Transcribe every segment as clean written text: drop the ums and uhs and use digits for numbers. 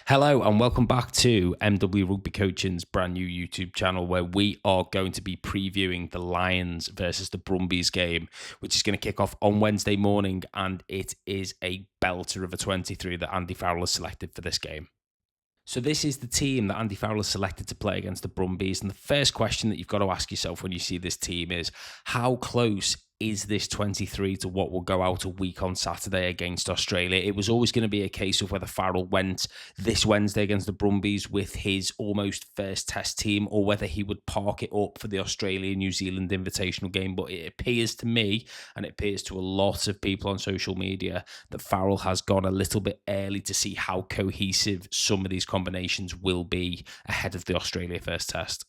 Hello and welcome back to MW Rugby Coaching's brand new YouTube channel where we are going to be previewing the Lions versus the Brumbies game, which is going to kick off on Wednesday morning, and it is a belter of a 23 that Andy Farrell has selected for this game. So this is the team that Andy Farrell has selected to play against the Brumbies, and the first question that you've got to ask yourself when you see this team is, how close is this 23 to what will go out a week on Saturday against Australia? It was always going to be a case of whether Farrell went this Wednesday against the Brumbies with his almost first test team or whether he would park it up for the Australia-New Zealand invitational game. But it appears to me, and it appears to a lot of people on social media, that Farrell has gone a little bit early to see how cohesive some of these combinations will be ahead of the Australia first test.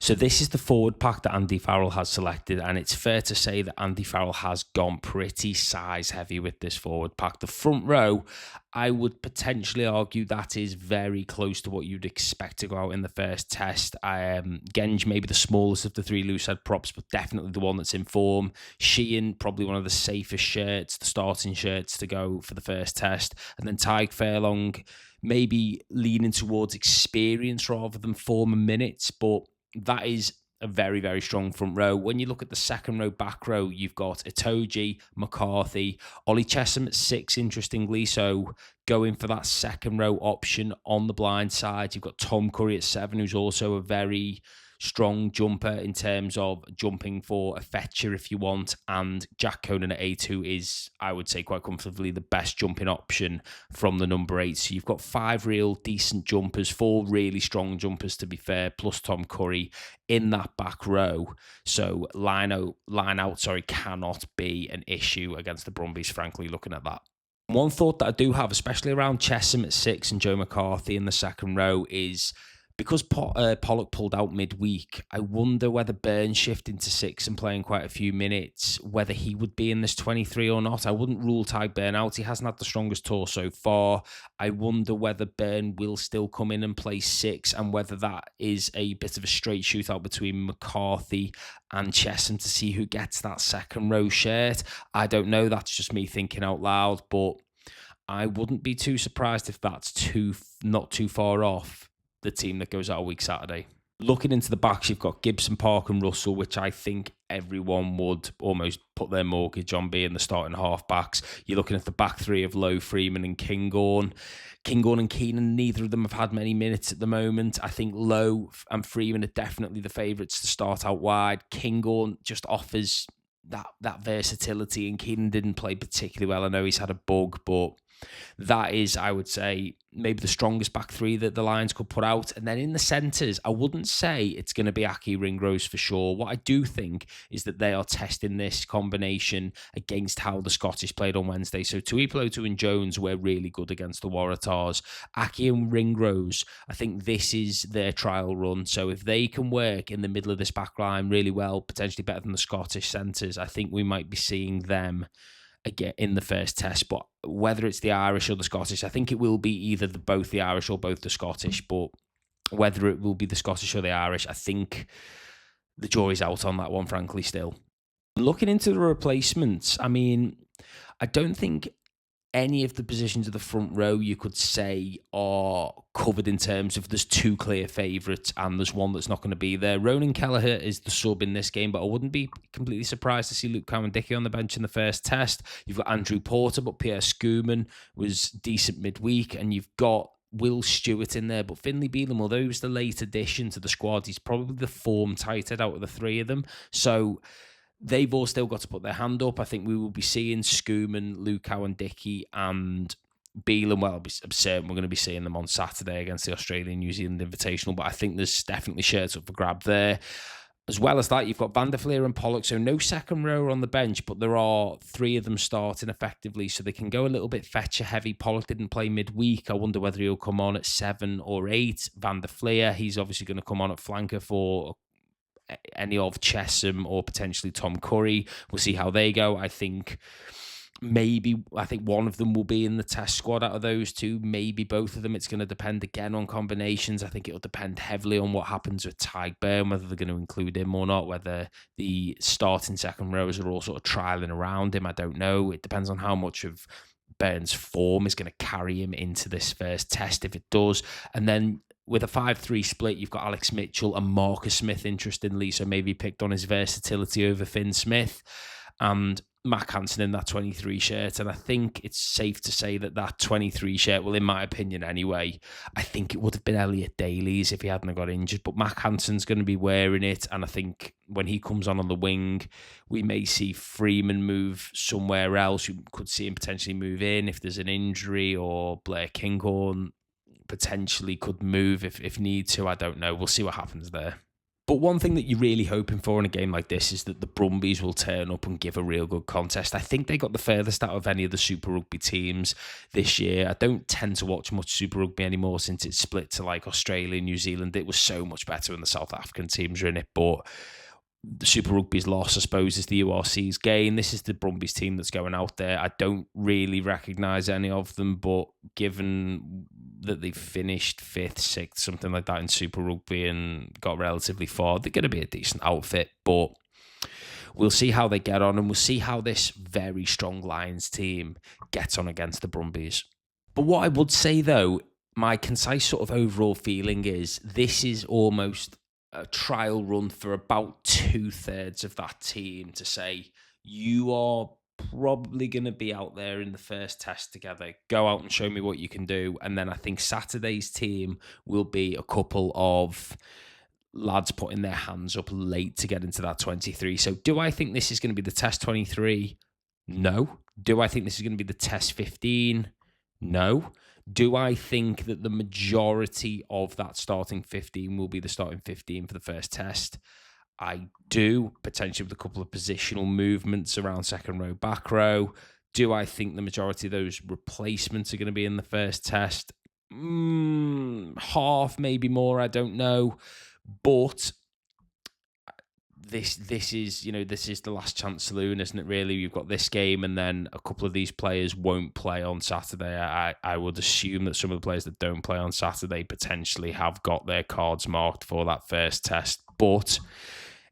So this is the forward pack that Andy Farrell has selected, and it's fair to say that Andy Farrell has gone pretty size heavy with this forward pack. The front row, I would potentially argue that is very close to what you'd expect to go out in the first test. Genge, maybe the smallest of the three loose-head props, but definitely the one that's in form. Sheehan, probably one of the safest shirts, the starting shirts to go for the first test. And then Tyke Furlong, maybe leaning towards experience rather than form and minutes, but that is a very, very strong front row. When you look at the second row, back row, you've got Itoje, McCarthy, Ollie Chesham at 6, interestingly. So going for that second row option on the blind side. You've got Tom Curry at 7, who's also a very strong jumper in terms of jumping for a fetcher if you want, and Jack Conan at 8, who is, I would say, quite comfortably the best jumping option from the number 8. So you've got 5 real decent jumpers, 4 really strong jumpers to be fair, plus Tom Curry in that back row. So line out, cannot be an issue against the Brumbies, frankly, looking at that. One thought that I do have, especially around Chesham at 6 and Joe McCarthy in the second row, is because Pollock pulled out midweek, I wonder whether Burns shifting to 6 and playing quite a few minutes, whether he would be in this 23 or not. I wouldn't rule Tyke Burn out. He hasn't had the strongest tour so far. I wonder whether Burn will still come in and play 6 and whether that is a bit of a straight shootout between McCarthy and Chesham to see who gets that second row shirt. I don't know. That's just me thinking out loud, but I wouldn't be too surprised if that's not too far off the team that goes out a week Saturday. Looking into the backs, you've got Gibson, Park and Russell, which I think everyone would almost put their mortgage on being the starting half-backs. You're looking at the back three of Lowe, Freeman and Kinghorn. Kinghorn and Keenan, neither of them have had many minutes at the moment. I think Lowe and Freeman are definitely the favourites to start out wide. Kinghorn just offers that versatility, and Keenan didn't play particularly well. I know he's had a bug, but that is, I would say, maybe the strongest back three that the Lions could put out. And then in the centres, I wouldn't say it's going to be Aki Ringrose for sure. What I do think is that they are testing this combination against how the Scottish played on Wednesday. So Tuipulotu and Jones were really good against the Waratahs. Aki and Ringrose, I think this is their trial run. So if they can work in the middle of this back line really well, potentially better than the Scottish centres, I think we might be seeing them again in the first test. But whether it's the Irish or the Scottish, I think it will be either both the Irish or both the Scottish. But whether it will be the Scottish or the Irish, I think the jury's out on that one, frankly, still. Looking into the replacements, I mean, I don't think any of the positions of the front row you could say are covered in terms of there's 2 clear favourites and there's one that's not going to be there. Ronan Kelleher is the sub in this game, but I wouldn't be completely surprised to see Luke Cowan-Dickie on the bench in the first test. You've got Andrew Porter, but Pierre Schoeman was decent midweek, and you've got Will Stewart in there, but Finlay Bealham, although he was the late addition to the squad, he's probably the form tighted out of the 3 of them. So they've all still got to put their hand up. I think we will be seeing Schoeman, Luke Cowan-Dickie and Bealham. Well, I'm certain we're going to be seeing them on Saturday against the Australian-New Zealand Invitational, but I think there's definitely shirts up for grab there. As well as that, you've got Van der Fleer and Pollock, so no second rower on the bench, but there are 3 of them starting effectively, so they can go a little bit fetcher heavy. Pollock didn't play midweek. I wonder whether he'll come on at 7 or 8. Van der Fleer, he's obviously going to come on at flanker for any of Chesham or potentially Tom Curry. We'll see how they go. I think one of them will be in the test squad out of those 2, maybe both of them. It's going to depend again on combinations. I think it'll depend heavily on what happens with Tyke Burn, whether they're going to include him or not, whether the starting second rowers are all sort of trialling around him. I don't know. It depends on how much of Burns' form is going to carry him into this first test if it does. And then with a 5-3 split, you've got Alex Mitchell and Marcus Smith, interestingly, so maybe picked on his versatility over Finn Smith, and Mac Hansen in that 23 shirt. And I think it's safe to say that that 23 shirt, well, in my opinion anyway, I think it would have been Elliot Daly's if he hadn't got injured. But Mac Hansen's going to be wearing it. And I think when he comes on the wing, we may see Freeman move somewhere else. You could see him potentially move in if there's an injury, or Blair Kinghorn potentially could move if need to. I don't know. We'll see what happens there. But one thing that you're really hoping for in a game like this is that the Brumbies will turn up and give a real good contest. I think they got the furthest out of any of the Super Rugby teams this year. I don't tend to watch much Super Rugby anymore since it's split to like Australia, New Zealand. It was so much better when the South African teams were in it, but the Super Rugby's loss, I suppose, is the URC's gain. This is the Brumbies team that's going out there. I don't really recognise any of them, but given that they've finished 5th, 6th, something like that in Super Rugby and got relatively far, they're going to be a decent outfit. But we'll see how they get on, and we'll see how this very strong Lions team gets on against the Brumbies. But what I would say, though, my concise sort of overall feeling is this is almost a trial run for about 2/3 of that team to say, you are probably going to be out there in the first test together. Go out and show me what you can do. And then I think Saturday's team will be a couple of lads putting their hands up late to get into that 23. So do I think this is going to be the test 23? No. Do I think this is going to be the test 15? No. Do I think that the majority of that starting 15 will be the starting 15 for the first test? I do, potentially with a couple of positional movements around second row, back row. Do I think the majority of those replacements are going to be in the first test? Half, maybe more, I don't know. But this is, this is the last chance saloon, isn't it, really? You've got this game, and then a couple of these players won't play on Saturday. I would assume that some of the players that don't play on Saturday potentially have got their cards marked for that first test. But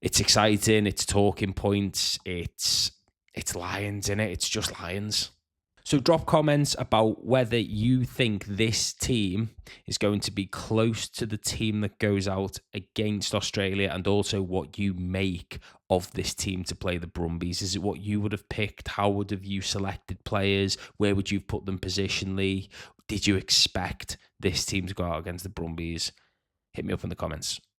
it's exciting, it's talking points, it's Lions, innit? It's just Lions. So drop comments about whether you think this team is going to be close to the team that goes out against Australia, and also what you make of this team to play the Brumbies. Is it what you would have picked? How would have you selected players? Where would you have put them positionally? Did you expect this team to go out against the Brumbies? Hit me up in the comments.